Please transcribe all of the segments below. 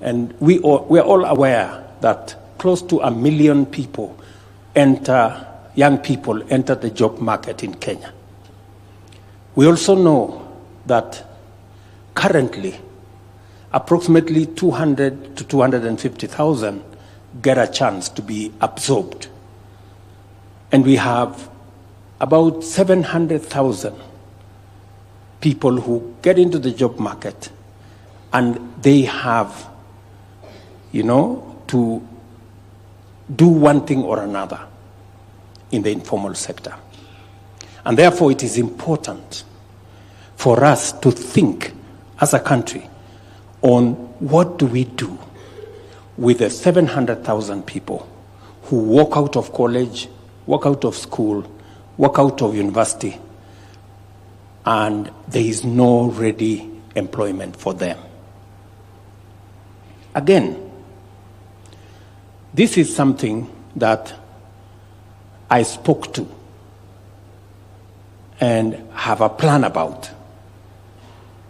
And we are all aware that close to 1 million people young people enter the job market in Kenya. We also know that currently approximately 200 to 250,000 get a chance to be absorbed. And we have about 700,000 people who get into the job market and they have, to do one thing or another in the informal sector. And therefore it is important for us to think as a country on what do we do with the 700,000 people who walk out of college, walk out of school, walk out of university, and there is no ready employment for them. Again, this is something that I spoke to and have a plan about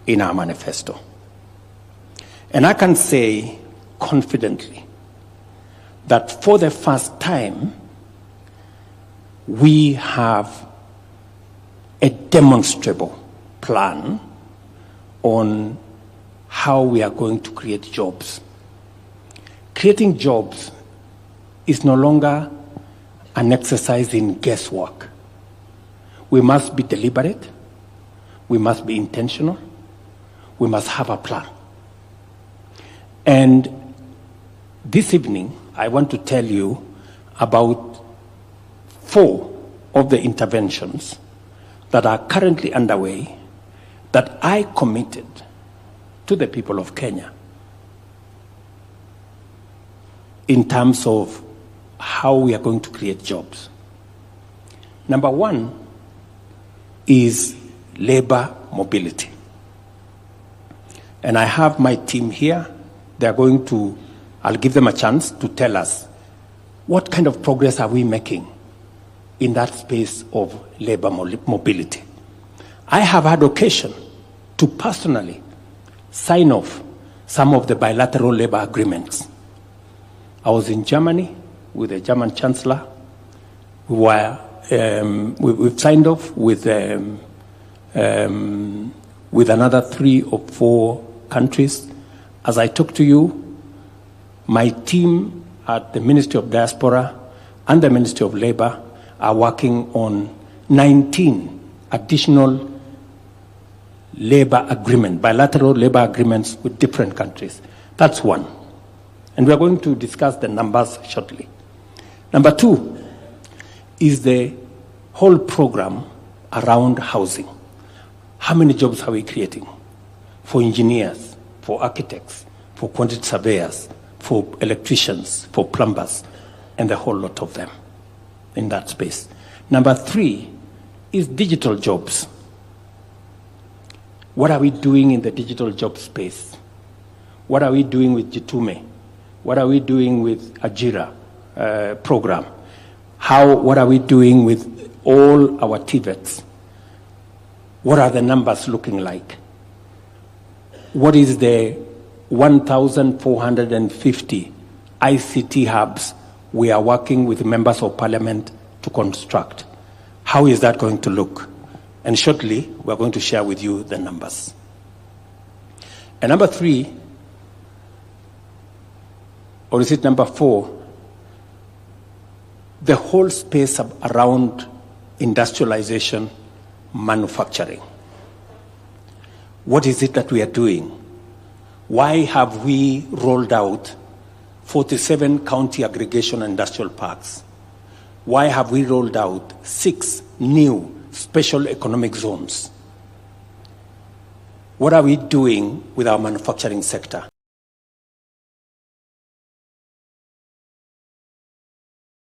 in our manifesto. And I can say confidently that for the first time, we have a demonstrable plan on how we are going to create jobs. Creating jobs is no longer an exercise in guesswork. We must be deliberate. We must be intentional. We must have a plan. And this evening, I want to tell you about 4 of the interventions that are currently underway that I committed to the people of Kenya in terms of how we are going to create jobs. Number 1 is labor mobility. And I have my team here. I'll give them a chance to tell us what kind of progress are we making in that space of labor mobility. I have had occasion to personally sign off some of the bilateral labor agreements. I was in Germany with the German Chancellor. We've signed off with another 3 or 4 countries. As I talk to you, my team at the Ministry of Diaspora and the Ministry of Labor are working on 19 additional bilateral labor agreements with different countries. That's 1. And we are going to discuss the numbers shortly. Number 2 is the whole program around housing. How many jobs are we creating for engineers, for architects, for quantity surveyors, for electricians, for plumbers, and a whole lot of them in that space. Number 3 is digital jobs. What are we doing in the digital job space? What are we doing with Jitume? What are we doing with Ajira program? What are we doing with all our TVETs? What are the numbers looking like? What is the 1,450 ICT hubs we are working with members of parliament to construct? How is that going to look? And shortly, we're going to share with you the numbers. And number 3, or is it number 4? The whole space around industrialization, manufacturing. What is it that we are doing? Why have we rolled out 47 county aggregation industrial parks? Why have we rolled out 6 new special economic zones? What are we doing with our manufacturing sector?